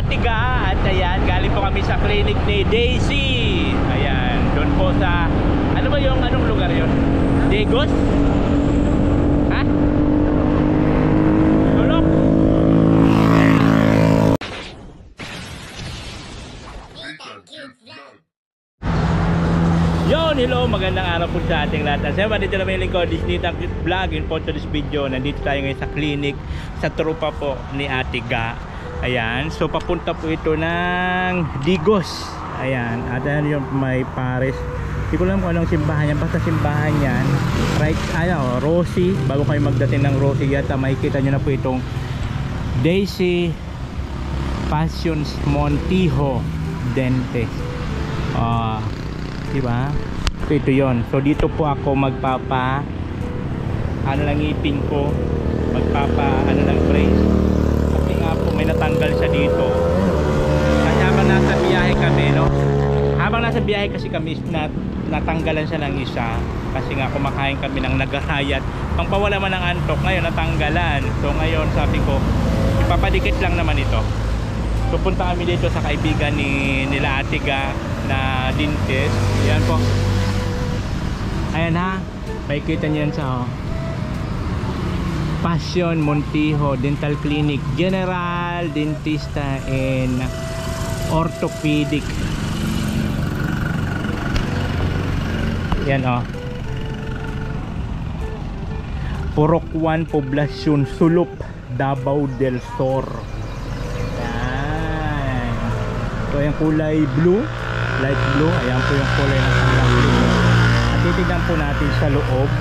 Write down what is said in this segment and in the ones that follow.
Tiga. At ayan, galing po kami sa clinic ni Daisy. Ayan, doon po sa, ano ba yung anong lugar yon? Digos? Ha? Tulok? Yon, hello, magandang araw po sa ating lahat. Siyempre, dito na may lingkod, Disneytang Vlog. In for this video, nandito tayo ngayon sa clinic, sa trupa po ni Ate Ga. Ayan, so papunta po ito ng Digos. Ayan, at ayan yung may Paris. Hindi ko alam kung anong simbahan yan, basta simbahan yan. Right, ayan, Rosie. Bago kayo magdating ng Rosie, yata makikita nyo na po itong Daisy Passions Montijo Dentist. Diba? So ito yon. So dito po ako magpapa ano lang ngipin ko, magpapa ano lang brace. Kasi nga po may natanggal siya dito. Kasi habang nasa biyahe kami, no? Habang nasa biyahe kasi kami natanggalan siya ng isa. Kasi nga kumakain kami ng naghahayat. Pangpawala man ng antok, ngayon natanggalan. So ngayon sabi ko, ipapadikit lang naman ito. Pupunta kami dito sa kaibigan nila Ate Ga na dentist. Ayan po. Ayan ha. Makikita niyo yan sa Passion Montijo Dental Clinic, General Dentista and Orthopedic. Yan o. Purok 1 Poblacion, Sulup, Davao del Sur. Yan. So yung kulay blue, light blue, ayan po yung kulay ng kanilang blue. At titignan po natin sa loob.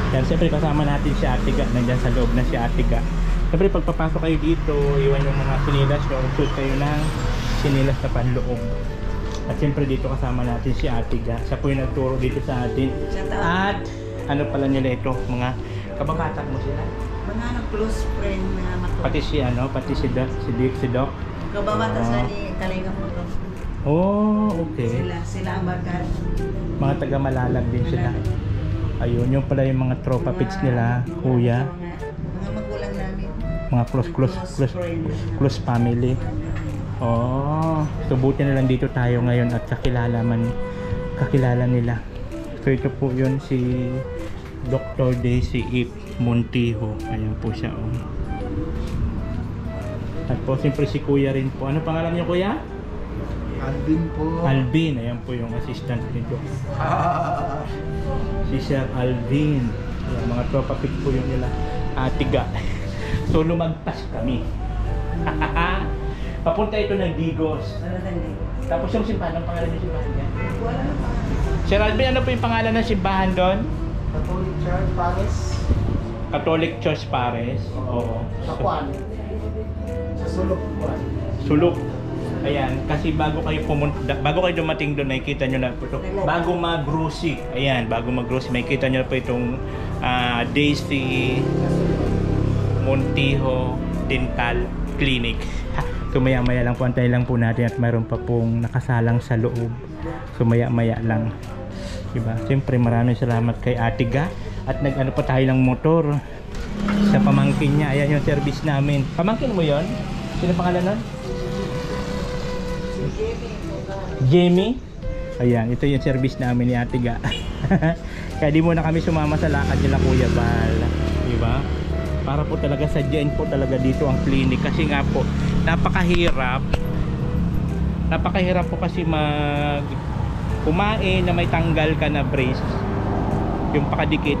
Yan, siyempre kasama natin si Ate Ga. Nandyan sa loob na si Ate Ga. Siyempre pagpapasok kayo dito, iwan yung mga sinilas nyo, shoot kayo ng sinilas na panloob. At siyempre dito kasama natin si Ate Ga. Siya po yung nagturo dito sa atin. At ano pala nila ito, mga kababata mo sila? Mga close friend na matulog. Pati si ano, pati si Doc. Kababata sa ni Kalinga mo to. Oh, okay. Sila ang barkada. Mga taga Malalag din sila. Ayun, yung pala yung mga tropa pits nila, kuya. Mga magulang namin. Mga close family. Oh, so buti na lang dito tayo ngayon at kakilala nila. So ito po yun si Dr. Daisy Ip Montijo. Ayan po siya oh. At po siyempre si kuya rin po. Ano pangalan niyo kuya? Alvin po. Alvin, ayan po yung assistant nito. Si Sir Alvin. Ayan, mga tropa pick po yung nila Ate Ga. So lumagpas kami. Papunta ito ng Digos. Tapos yung simbahan, ang pangalan ng simbahan niya? Wala na pa. Sir Alvin, ano po yung pangalan ng simbahan doon? Catholic Church Paris. Catholic Church Paris. Oo. Sa Juan. Sa Sulok Juan. Sulok. Ayan, kasi bago kayo dumating doon, makikita nyo na po ito. Bago mag-Rosie. Ayan, bago mag-Rosie, makikita nyo na po itong Daisy Montijo Dental Clinic. So maya-maya lang po, antayin lang po natin at mayroon pa pong nakasalang sa loob. So maya-maya lang. Diba? Siyempre maraming salamat kay Ate Ga. At nag-ano pa tayo ng motor sa pamangkin niya. Ayan yung service namin. Pamangkin mo yon? Sino pangalan nun? Jamie. Ayan, ito yung service namin ni Ate Ga. Kaya di muna kami sumama sa lakad nila Kuya Bal. Diba? Para po talaga sadyain po talaga dito ang clinic. Kasi nga po, napakahirap po kasi kumain na may tanggal ka na brace, yung pakadikit.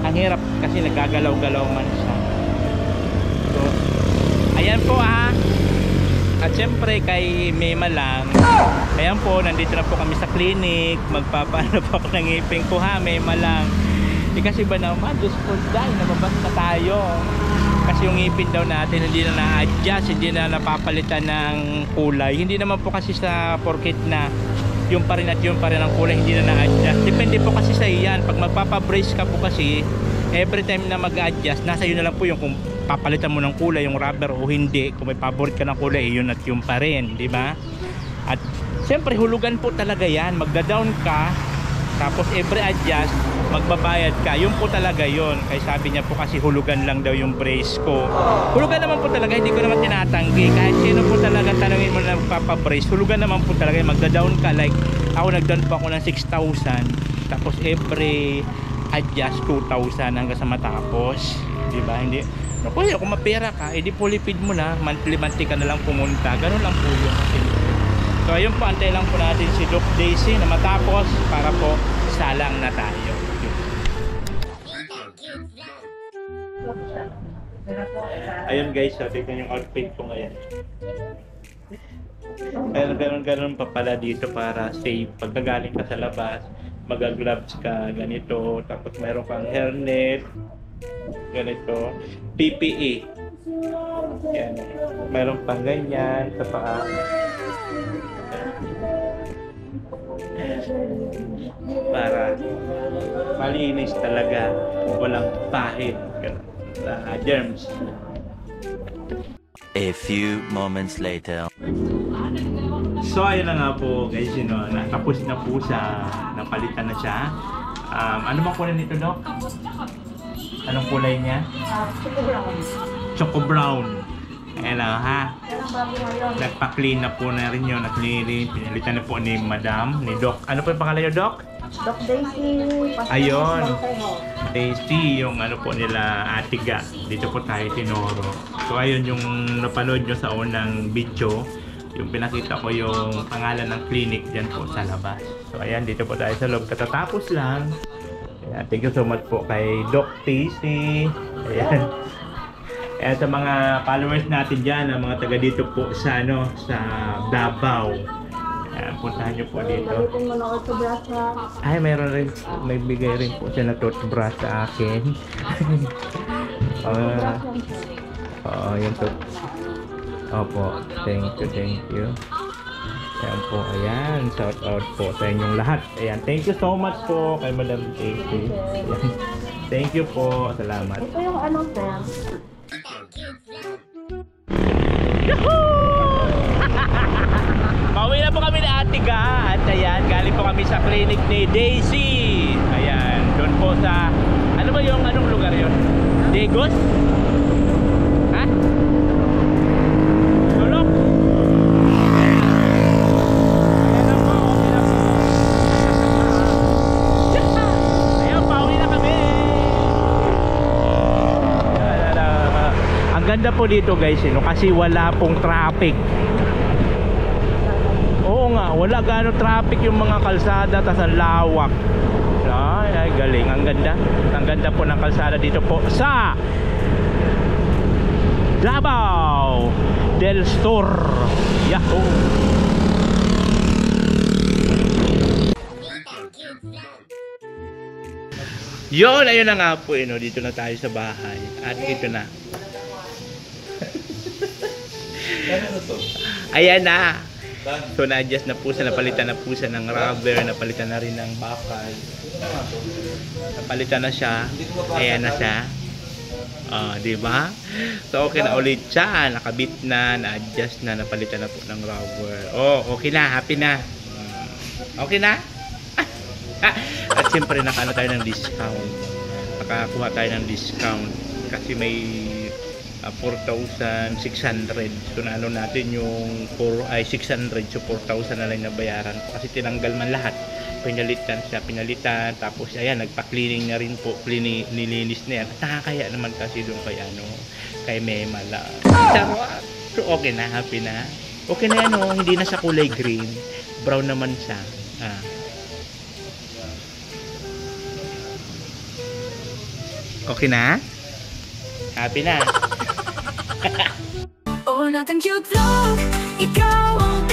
Ang hirap kasi nagagalaw-galaw man siya. So ayan po ha. At syempre kay Mema lang, ayan po, nandito na po kami sa clinic. Magpapaano po ako ng ngipin ko ha, Mema lang. Kasi ba naman, Diyos ko dahil nababas na tayo. Kasi yung ngipin daw natin hindi na na-adjust, hindi na napapalitan ng kulay. Hindi naman po kasi sa porket na yung pa rin at yung pa rin ang kulay, hindi na na-adjust. Depende po kasi sa iyan. Pag magpapabrace ka po kasi, every time na mag-adjust, nasa yun na lang po yung kung papalitan mo ng kulay, yung rubber o hindi. Kung may paborit ka ng kulay, yun at yung pa rin, di ba? At siyempre hulugan po talaga yan. Magda-down ka, tapos every adjust, magbabayad ka. Yun po talaga yun. Kaya sabi niya po kasi hulugan lang daw yung brace ko. Hulugan naman po talaga, hindi ko naman tinatanggi. Kahit sino po talaga tanongin mo na magpapabrace, hulugan naman po talaga. Magda-down ka, like ako nag-down po ako ng 6,000. Tapos every adjust 2,000 hanggang sa matapos. Diba? Hindi. Naku, kung mapera ka, edi pulipid mo na. Monthly ka na lang pumunta. Ganun lang po yun. So ayun po, antay lang po natin si Doc Daisy na matapos para po salang na tayo. Ayun guys, so tignan yung outfit ko ngayon. Ganun pa pala dito para safe. Pag nagaling ka sa labas, mag-gloves ka, ganito. Tapos mayroon kang hairnet, ganito. PPE. Yan. Mayroon pang ganyan sa paa. Para malinis talaga, walang pahid na germs. A few moments later. So ayun na nga po guys, natapos na po siya, napalitan na siya. Ano bang kulay nito, Doc? Anong kulay niya? Choco brown. Choco brown. Ayan na ha. Nagpa-clean na po na rin yun. At pinalitan na po ni Madam, ni Doc. Ano po yung pangalan niyo, Doc? Doc Daisy. Ayun. Daisy, yung ano po nila Atiga. Dito po tayo Tinoro. So ayun yung napanood nyo sa unang video. Yung pinakita ko yung pangalan ng clinic dyan po sa labas. So ayan, dito po tayo sa loob. Katatapos lang. Ayan, thank you so much po kay Doc Daisy. Ayan. Ayan, sa mga followers natin dyan, ang mga taga dito po sa sa Davao. Ayan, puntahan nyo po dito. Gamitin mo na toothbrush na. Ay, mayroon rin, may bigay rin po siya na toothbrush sa akin. Yun to. Opo, thank you. Ayan po, ayan, shout out po sa inyong lahat. Ayan, thank you so much po kay Madam Daisy. Ayan. Thank you po, salamat. Ito yung ano, sir. Yahoo! Pauwi na po kami ni Atiga. At ayan, galing po kami sa clinic ni Daisy. Ayan, doon po sa, ano ba yung anong lugar yun? Digos? Ha? Sulok? Ayan na po, okay na po. Ayan, pauwi na kami. Ang ganda po dito guys, kasi wala pong traffic. Oo nga, wala gano'ng traffic yung mga kalsada, tas ang lawak. Ay, galing, ang ganda. Ang ganda po ng kalsada dito po sa Davao del Sur. Yahoo! Yun, ayun na nga po, dito na tayo sa bahay. At ito na. Ayan na. So na-adjust na po siya, napalitan na po siya ng rubber, napalitan na rin ng bakal. Napalitan na siya. Ayan na siya. Di ba? So okay na ulit siya, nakabit na, na-adjust na, napalitan na po ng rubber. Oh, okay na, happy na. Okay na? At siyempre nakaano tayo ng discount. Nakakuha tayo ng discount kasi may 4,600. So naano natin yung 600, so 4,000 na lang nabayaran ko kasi tinanggal man lahat. Pinalitan, tapos ayan, nagpa-cleaning na rin po, nilinis na yan. At nakakaya naman kasi doon kay Memala. So okay na, happy na. Okay na yan, hindi na sa kulay green, brown naman siya. Okay na? Happy na? Oh, natin cute vlog, ikaw ang